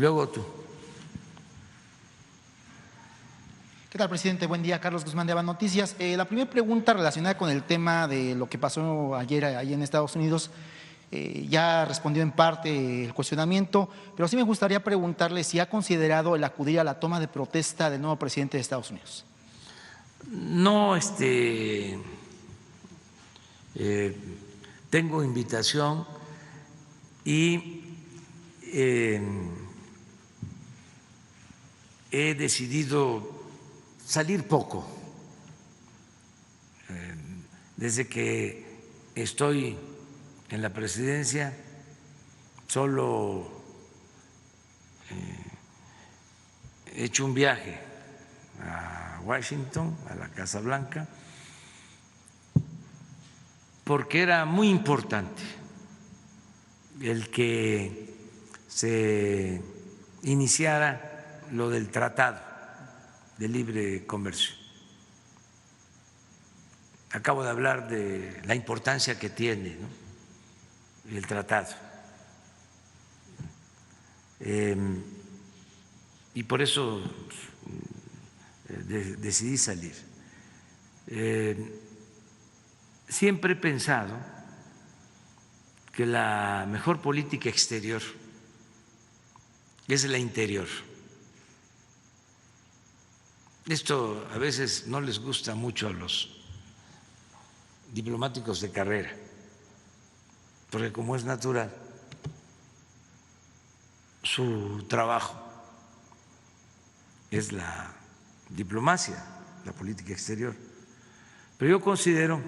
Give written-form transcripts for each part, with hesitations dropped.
luego tú. ¿Qué tal, presidente? Buen día, Carlos Guzmán de Aba Noticias. La primera pregunta relacionada con el tema de lo que pasó ayer ahí en Estados Unidos, ya respondió en parte el cuestionamiento, pero sí me gustaría preguntarle si ha considerado el acudir a la toma de protesta del nuevo presidente de Estados Unidos. No, tengo invitación y he decidido salir poco. Desde que estoy en la presidencia, solo he hecho un viaje a Washington, a la Casa Blanca, porque era muy importante el que se iniciara lo del Tratado de Libre Comercio. Acabo de hablar de la importancia que tiene, ¿no?, el tratado. Y por eso decidí salir. Siempre he pensado que la mejor política exterior es la interior. Esto a veces no les gusta mucho a los diplomáticos de carrera, porque como es natural su trabajo es la diplomacia, la política exterior. Pero yo considero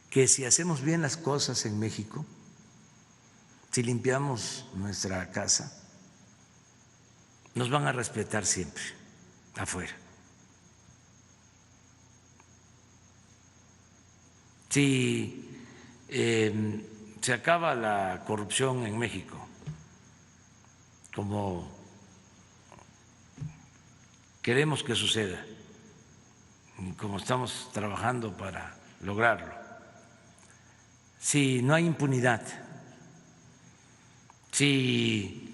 que si hacemos bien las cosas en México, si limpiamos nuestra casa, nos van a respetar siempre afuera. Si se acaba la corrupción en México, como queremos que suceda, y como estamos trabajando para lograrlo, si no hay impunidad, si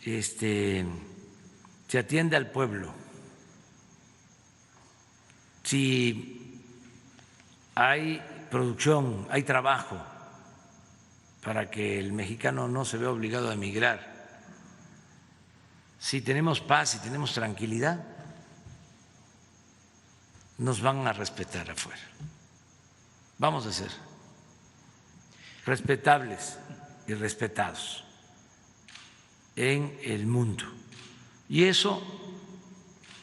se atiende al pueblo, si hay producción, hay trabajo para que el mexicano no se vea obligado a emigrar, si tenemos paz, si tenemos tranquilidad, nos van a respetar afuera. Vamos a ser respetables y respetados en el mundo. Y eso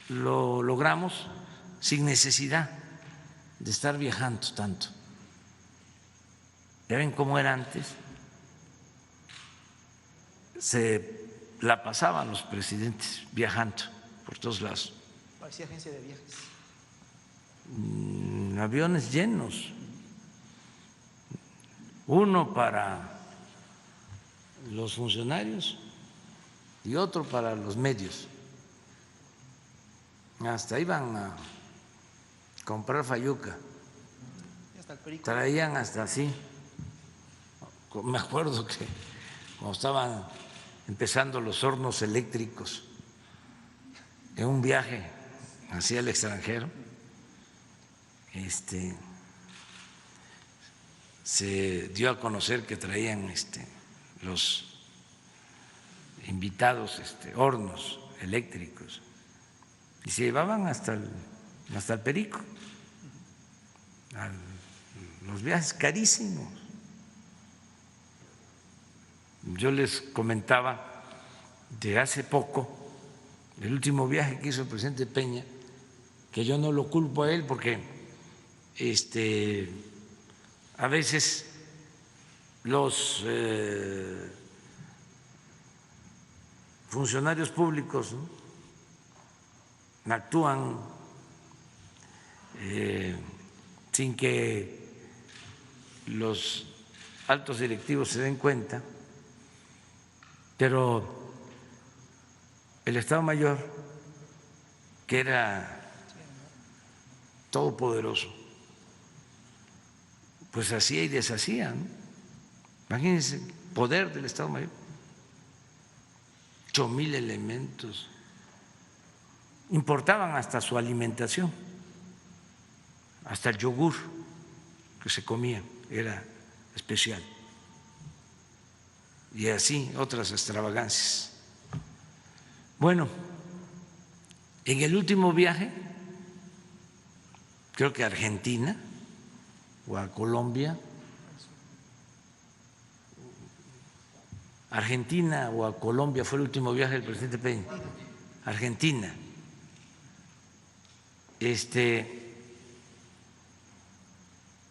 lo logramos sin necesidad de estar viajando tanto. ¿Ya ven cómo era antes? Se la pasaban los presidentes viajando por todos lados. Parecía agencia de viajes. Aviones llenos, uno para los funcionarios y otro para los medios. Hasta iban a comprar fayuca, traían hasta así. Me acuerdo que cuando estaban empezando los hornos eléctricos en un viaje hacia el extranjero, se dio a conocer que traían los invitados hornos eléctricos y se llevaban hasta el Perico, los viajes carísimos. Yo les comentaba de hace poco, el último viaje que hizo el presidente Peña, que yo no lo culpo a él porque a veces los funcionarios públicos, ¿no?, actúan sin que los altos directivos se den cuenta, pero el Estado Mayor, que era todopoderoso, pues hacía y deshacía, ¿no? Imagínense el poder del Estado Mayor. 8,000 elementos. Importaban hasta su alimentación, hasta el yogur que se comía era especial. Y así otras extravagancias. Bueno, en el último viaje, creo que a Argentina o a Colombia, Argentina o a Colombia fue el último viaje del presidente Peña. Argentina.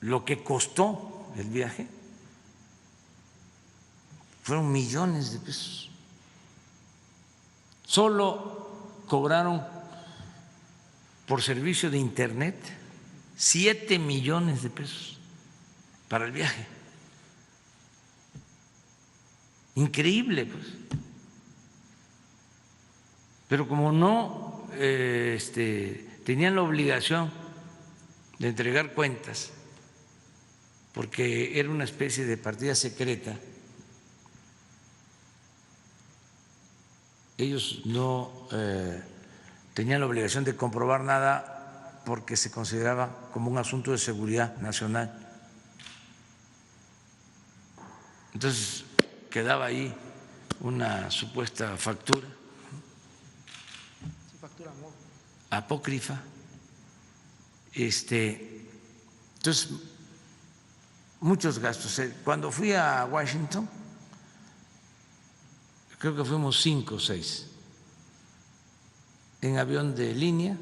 Lo que costó el viaje fueron millones de pesos. Solo cobraron por servicio de internet 7 millones de pesos para el viaje. Increíble, pues. Pero como no tenían la obligación de entregar cuentas, porque era una especie de partida secreta, ellos no tenían la obligación de comprobar nada porque se consideraba como un asunto de seguridad nacional. Entonces quedaba ahí una supuesta factura, apócrifa. Entonces, muchos gastos. Cuando fui a Washington, creo que fuimos 5 o 6 en avión de línea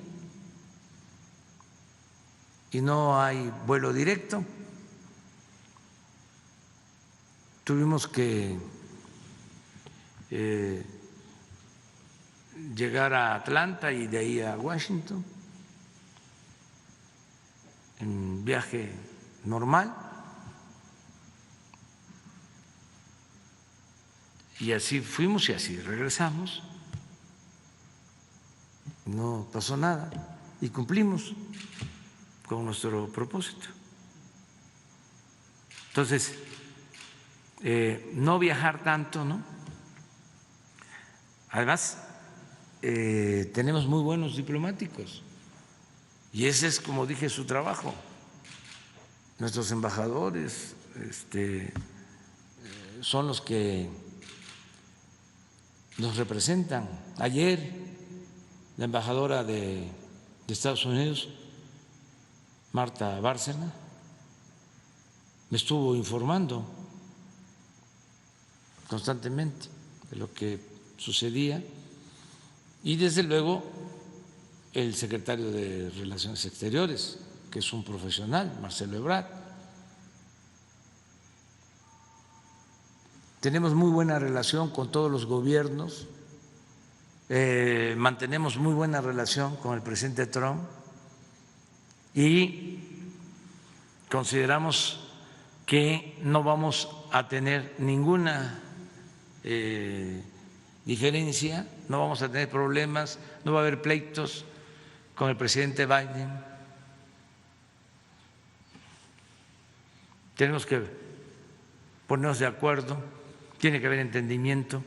y no hay vuelo directo. Tuvimos que llegar a Atlanta y de ahí a Washington en viaje normal. Y así fuimos y así regresamos. No pasó nada y cumplimos con nuestro propósito. Entonces, no viajar tanto, ¿no? Además, tenemos muy buenos diplomáticos y ese es, como dije, su trabajo. Nuestros embajadores son los que nos representan. Ayer la embajadora de Estados Unidos, Marta Bárcena, me estuvo informando constantemente de lo que sucedía y desde luego el secretario de Relaciones Exteriores, que es un profesional, Marcelo Ebrard. Tenemos muy buena relación con todos los gobiernos, mantenemos muy buena relación con el presidente Trump y consideramos que no vamos a tener ninguna diferencia, no vamos a tener problemas, no va a haber pleitos con el presidente Biden. Tenemos que ponernos de acuerdo, tiene que haber entendimiento,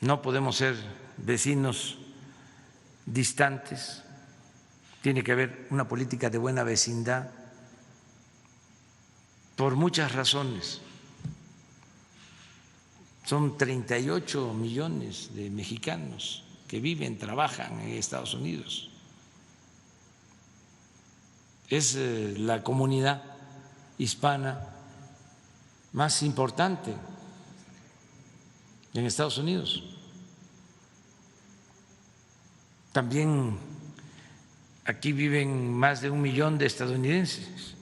no podemos ser vecinos distantes, tiene que haber una política de buena vecindad por muchas razones. Son 38 millones de mexicanos que viven, trabajan en Estados Unidos. Es la comunidad hispana más importante en Estados Unidos. También aquí viven más de 1 millón de estadounidenses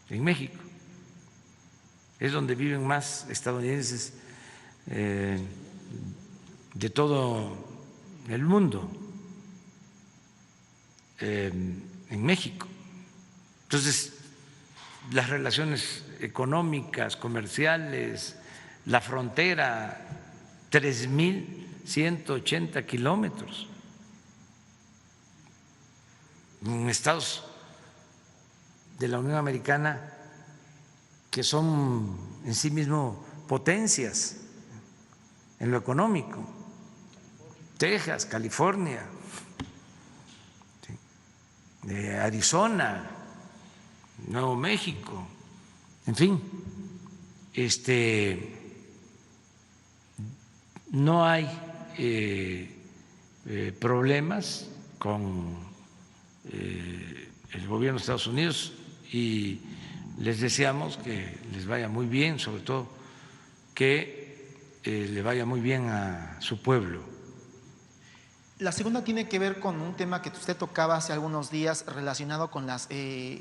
en México. Es donde viven más estadounidenses de todo el mundo, en México. Entonces, las relaciones económicas, comerciales, la frontera, 3.180 kilómetros. En estados de la Unión Americana que son en sí mismos potencias, en lo económico. Texas, California, ¿sí? Arizona, Nuevo México, en fin, no hay problemas con el gobierno de Estados Unidos y les deseamos que les vaya muy bien, sobre todo que le vaya muy bien a su pueblo. La segunda tiene que ver con un tema que usted tocaba hace algunos días relacionado con los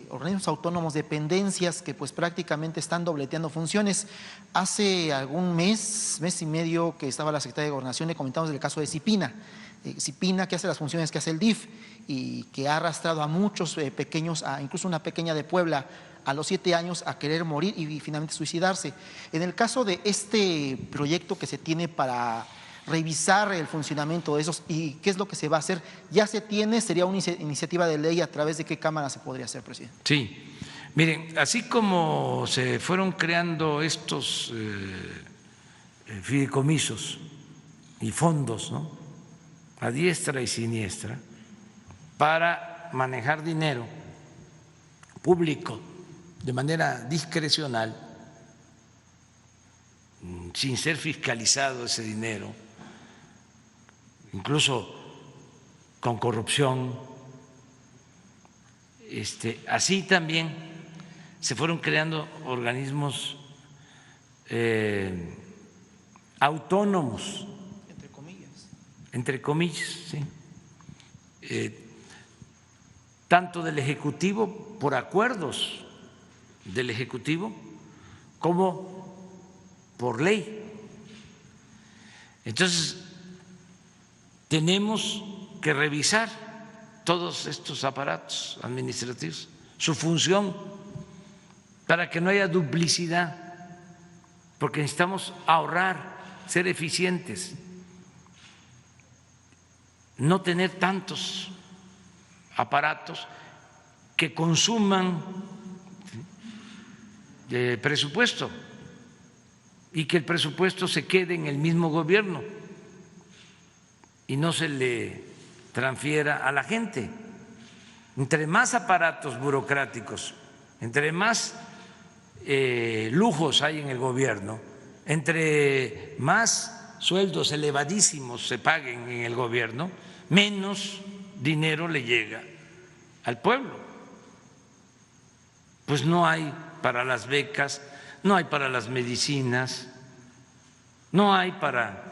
organismos autónomos, dependencias que pues prácticamente están dobleteando funciones. Hace algún mes y medio que estaba la Secretaría de Gobernación le comentamos del caso de Cipina. Cipina, que hace las funciones que hace el DIF y que ha arrastrado a muchos pequeños, incluso una pequeña de Puebla, a los 7 años a querer morir y finalmente suicidarse. En el caso de este proyecto que se tiene para revisar el funcionamiento de esos y qué es lo que se va a hacer, ya se tiene, sería una iniciativa de ley, ¿a través de qué cámara se podría hacer, presidente? Sí, miren, así como se fueron creando estos fideicomisos y fondos, ¿no?, a diestra y siniestra para manejar dinero público de manera discrecional, sin ser fiscalizado ese dinero, incluso con corrupción. Así también se fueron creando organismos autónomos, entre comillas, ¿sí? Tanto del Ejecutivo, por acuerdos del Ejecutivo, como por ley. Entonces, tenemos que revisar todos estos aparatos administrativos, su función, para que no haya duplicidad, porque necesitamos ahorrar, ser eficientes, no tener tantos aparatos que consuman presupuesto y que el presupuesto se quede en el mismo gobierno y no se le transfiera a la gente. Entre más aparatos burocráticos, entre más lujos hay en el gobierno, entre más sueldos elevadísimos se paguen en el gobierno, menos dinero le llega al pueblo. Pues no hay para las becas, no hay para las medicinas, no hay para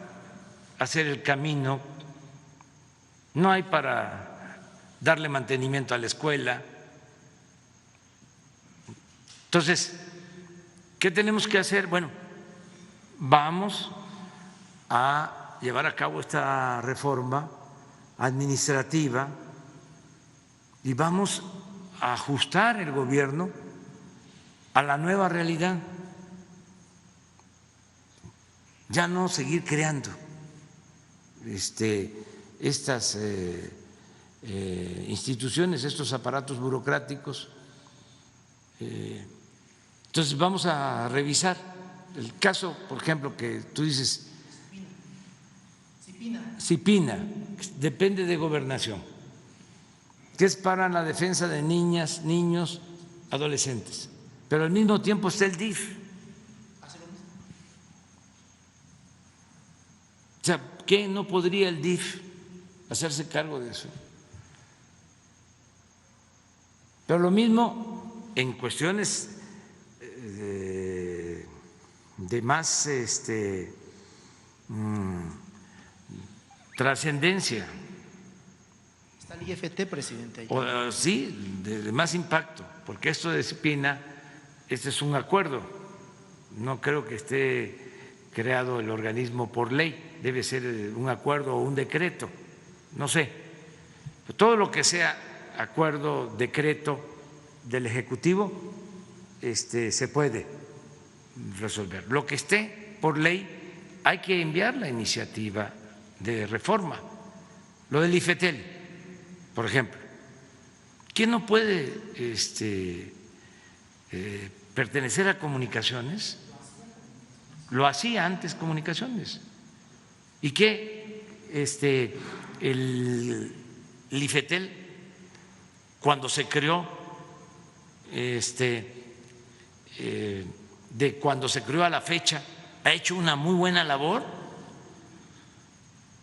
hacer el camino, no hay para darle mantenimiento a la escuela. Entonces, ¿qué tenemos que hacer? Bueno, vamos a llevar a cabo esta reforma administrativa y vamos a ajustar el gobierno a la nueva realidad. Ya no seguir creando estas instituciones, estos aparatos burocráticos. Entonces vamos a revisar el caso, por ejemplo, que tú dices, Cipina, depende de Gobernación, que es para la defensa de niñas, niños, adolescentes, pero al mismo tiempo está el DIF. O sea, ¿qué no podría el DIF hacerse cargo de eso? Pero lo mismo en cuestiones de más trascendencia. Está el IFT, presidente. Sí, de más impacto, porque esto de Cipina, este es un acuerdo, no creo que esté creado el organismo por ley, debe ser un acuerdo o un decreto, no sé. Todo lo que sea acuerdo, decreto del Ejecutivo, se puede resolver. Lo que esté por ley, hay que enviar la iniciativa de reforma. Lo del IFETEL, por ejemplo. ¿Quién no puede pertenecer a Comunicaciones? Lo hacía antes Comunicaciones. y que el IFETEL, cuando se creó, de cuando se creó a la fecha, ha hecho una muy buena labor.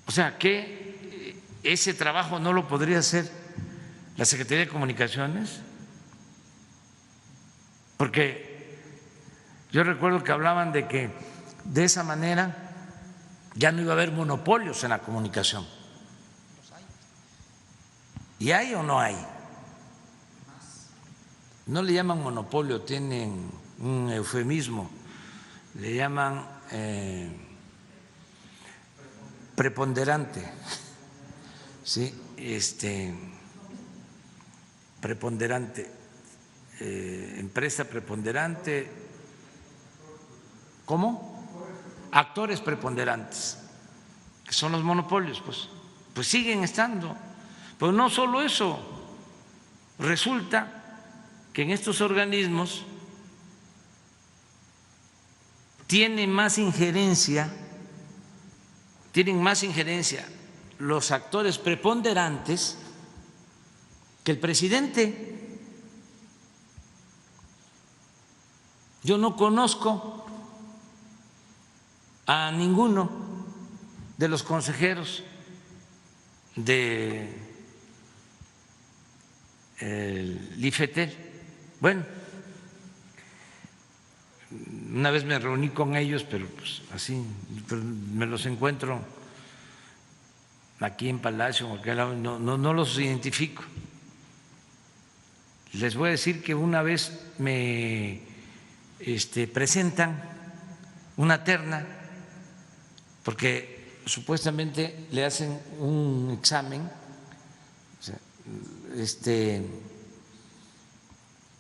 O sea, que ese trabajo no lo podría hacer la Secretaría de Comunicaciones, porque yo recuerdo que hablaban de que de esa manera ya no iba a haber monopolios en la comunicación. ¿Y hay o no hay? No le llaman monopolio, tienen un eufemismo, le llaman preponderante, ¿sí? Preponderante, empresa preponderante, ¿cómo? Actores preponderantes, que son los monopolios, pues siguen estando. Pero no solo eso, resulta que en estos organismos tienen más injerencia los actores preponderantes que el presidente. Yo no conozco a ninguno de los consejeros del IFETEL. Bueno, una vez me reuní con ellos, pero pues así, pero me los encuentro aquí en Palacio, en cualquier lado, no los identifico. Les voy a decir que una vez me presentan una terna, porque supuestamente le hacen un examen, o sea,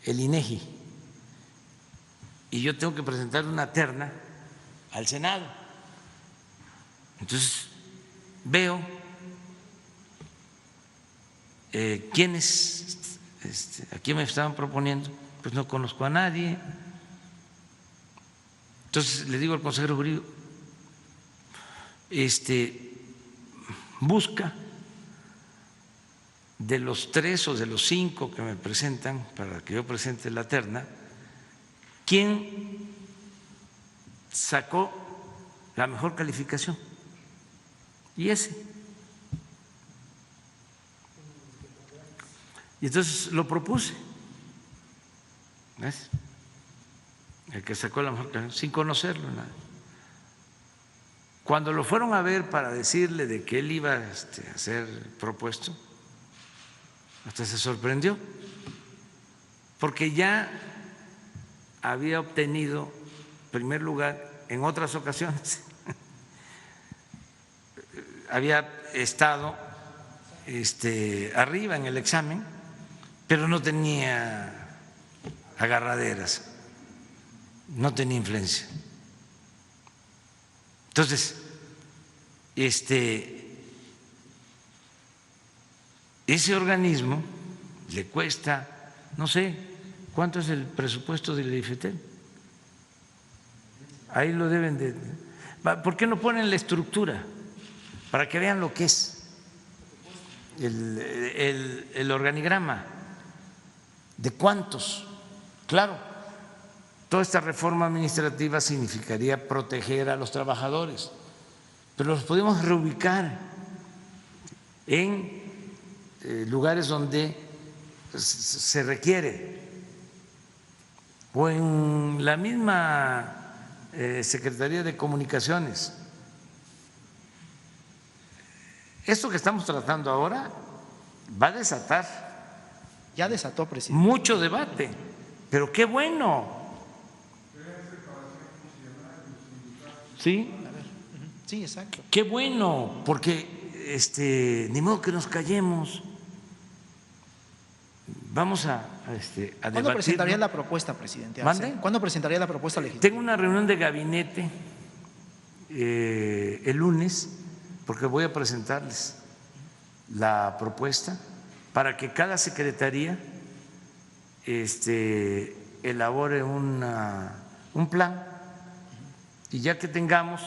el INEGI, y yo tengo que presentar una terna al Senado. Entonces veo quiénes, a quién me estaban proponiendo, pues no conozco a nadie. Entonces le digo al consejero jurídico, busca de los 3 o de los 5 que me presentan para que yo presente la terna, ¿quién sacó la mejor calificación? Y ese. Y entonces lo propuse, ¿ves? El que sacó la mejor calificación, sin conocerlo nada. Cuando lo fueron a ver para decirle de que él iba a ser propuesto, hasta se sorprendió, porque ya había obtenido primer lugar en otras ocasiones, había estado arriba en el examen, pero no tenía agarraderas, no tenía influencia. Entonces, ese organismo le cuesta, no sé, ¿cuánto es el presupuesto del IFETEL? Ahí lo deben de… ¿Por qué no ponen la estructura? Para que vean lo que es el organigrama, de cuántos. Claro, toda esta reforma administrativa significaría proteger a los trabajadores, pero los podemos reubicar en lugares donde se requiere, o en la misma Secretaría de Comunicaciones. Esto que estamos tratando ahora va a desatar… Ya desató, presidente. Mucho debate, pero qué bueno. ¿Sí? A ver, sí, exacto. Qué bueno, porque ni modo que nos callemos. Vamos a debatir. ¿Cuándo presentaría la propuesta, presidente? ¿Mande? ¿Cuándo presentaría la propuesta legislativa? Tengo una reunión de gabinete el lunes, porque voy a presentarles la propuesta para que cada secretaría elabore un plan, y ya que tengamos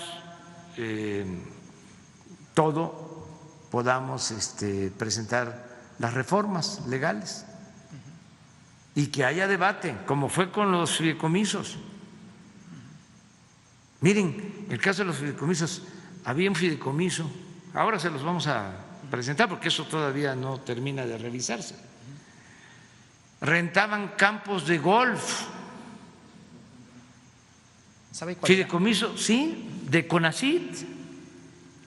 todo podamos presentar las reformas legales y que haya debate, como fue con los fideicomisos. Miren, el caso de los fideicomisos, había un fideicomiso, ahora se los vamos a presentar porque eso todavía no termina de revisarse. Rentaban campos de golf. ¿Sabe cuál? Fideicomiso, sí, de CONACYT.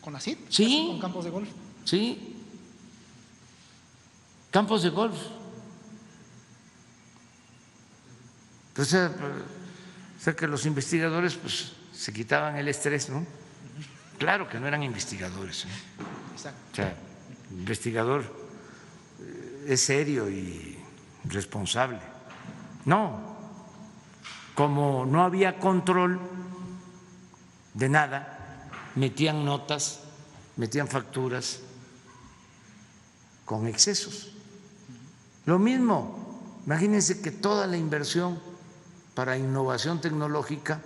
¿CONACYT? Sí. ¿Con campos de golf? Sí, campos de golf. Entonces, o sea que los investigadores pues se quitaban el estrés, ¿no? Claro que no eran investigadores, ¿eh? Exacto. O sea, el investigador es serio y responsable. No, como no había control de nada, metían notas, metían facturas con excesos. Lo mismo, imagínense que toda la inversión para innovación tecnológica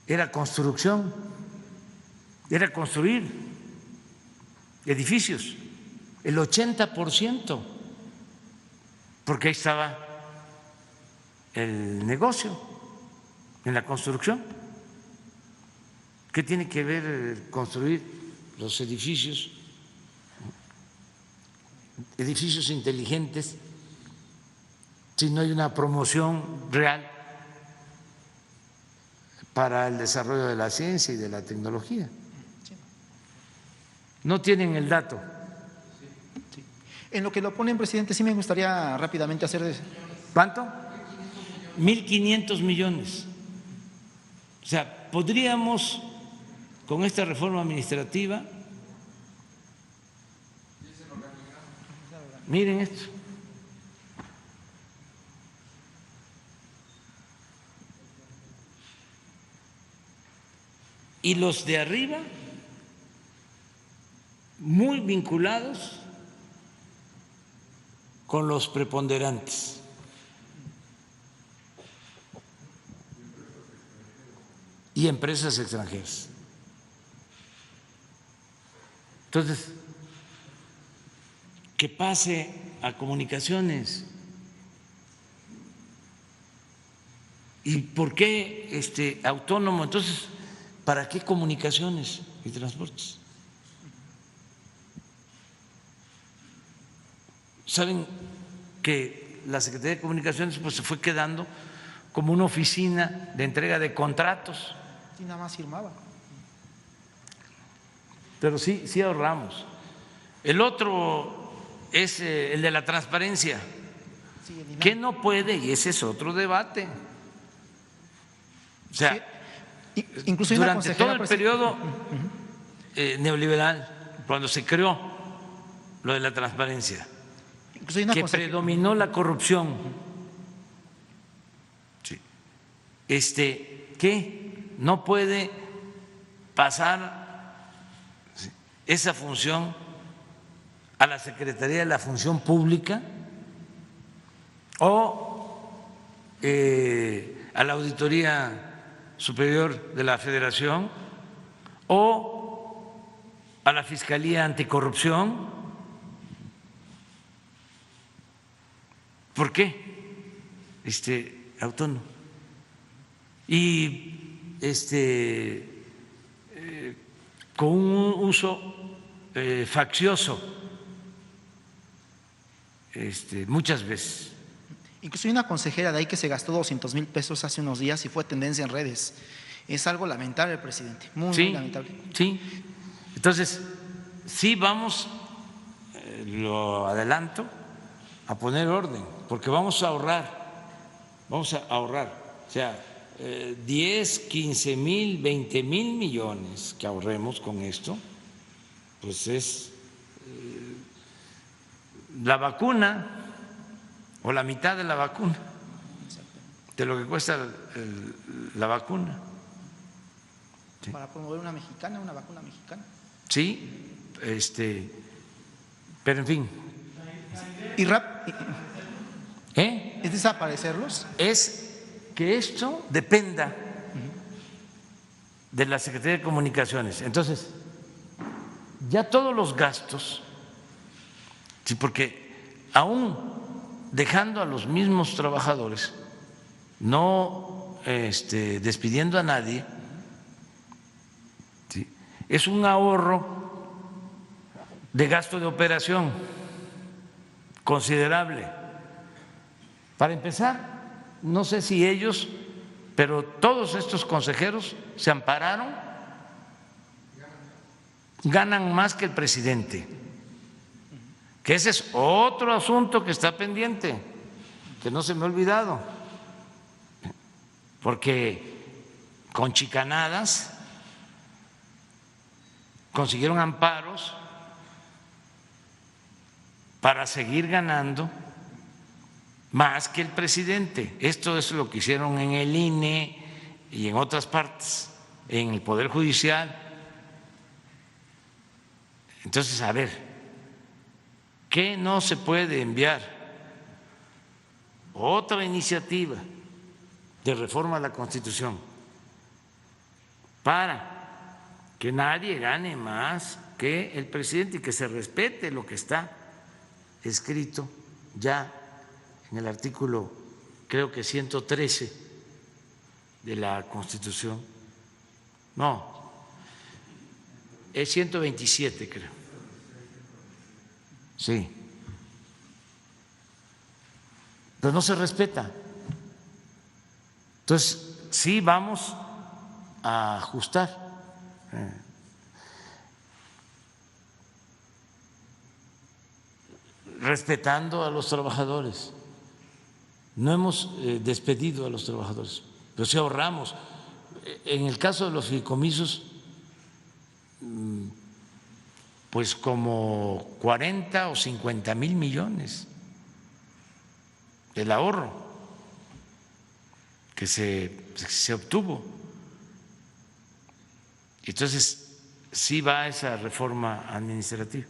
era construcción, era construir edificios, el 80%, porque ahí estaba el negocio en la construcción. ¿Qué tiene que ver construir los edificios inteligentes si no hay una promoción real para el desarrollo de la ciencia y de la tecnología? No tienen el dato. En lo que lo ponen, presidente, sí me gustaría rápidamente hacer… ¿Cuánto? 1.500 millones. O sea, podríamos, con esta reforma administrativa, miren esto. Y los de arriba, muy vinculados con los preponderantes. Y empresas extranjeras. Entonces, que pase a comunicaciones. ¿Y por qué autónomo? Entonces, ¿para qué comunicaciones y transportes? Saben que la Secretaría de Comunicaciones pues se fue quedando como una oficina de entrega de contratos. Y nada más firmaba. Pero sí ahorramos. El otro es el de la transparencia, Sí, el INAH. que no puede, y ese es otro debate. O sea, Incluso hay una durante todo el consejera, periodo neoliberal, cuando se creó lo de la transparencia, incluso hay una que consejera… predominó la corrupción, sí, que no puede pasar esa función a la Secretaría de la Función Pública o a la Auditoría Superior de la Federación o a la Fiscalía Anticorrupción. ¿Por qué? Autónomo. Y con un uso faccioso muchas veces. Incluso hay una consejera de ahí que se gastó 200,000 pesos hace unos días y fue tendencia en redes. Es algo lamentable, presidente, muy lamentable. Sí, entonces sí vamos, lo adelanto, a poner orden, porque vamos a ahorrar, o sea, 10, 15 mil, 20 mil millones que ahorremos con esto, pues es la vacuna o la mitad de la vacuna, de lo que cuesta la vacuna. Sí. Para promover una vacuna mexicana. Sí, pero en fin. ¿Es desaparecerlos? Es que esto dependa de la Secretaría de Comunicaciones. Entonces, ya todos los gastos, sí, porque aún dejando a los mismos trabajadores, no despidiendo a nadie, ¿sí?, es un ahorro de gasto de operación considerable. Para empezar, no sé si ellos, pero todos estos consejeros se ampararon, ganan más que el presidente, que ese es otro asunto que está pendiente, que no se me ha olvidado, porque con chicanadas consiguieron amparos para seguir ganando más que el presidente. Esto es lo que hicieron en el INE y en otras partes, en el Poder Judicial. Entonces, a ver, ¿qué no se puede enviar? Otra iniciativa de reforma a la Constitución para que nadie gane más que el presidente y que se respete lo que está escrito ya en el artículo, creo que 113 de la Constitución. No, es 127, creo. Sí. Pero no se respeta. Entonces, sí vamos a ajustar. Respetando a los trabajadores. No hemos despedido a los trabajadores, pero sí ahorramos. En el caso de los fideicomisos, pues como 40 o 50 mil millones del ahorro que se obtuvo. Entonces, sí va esa reforma administrativa.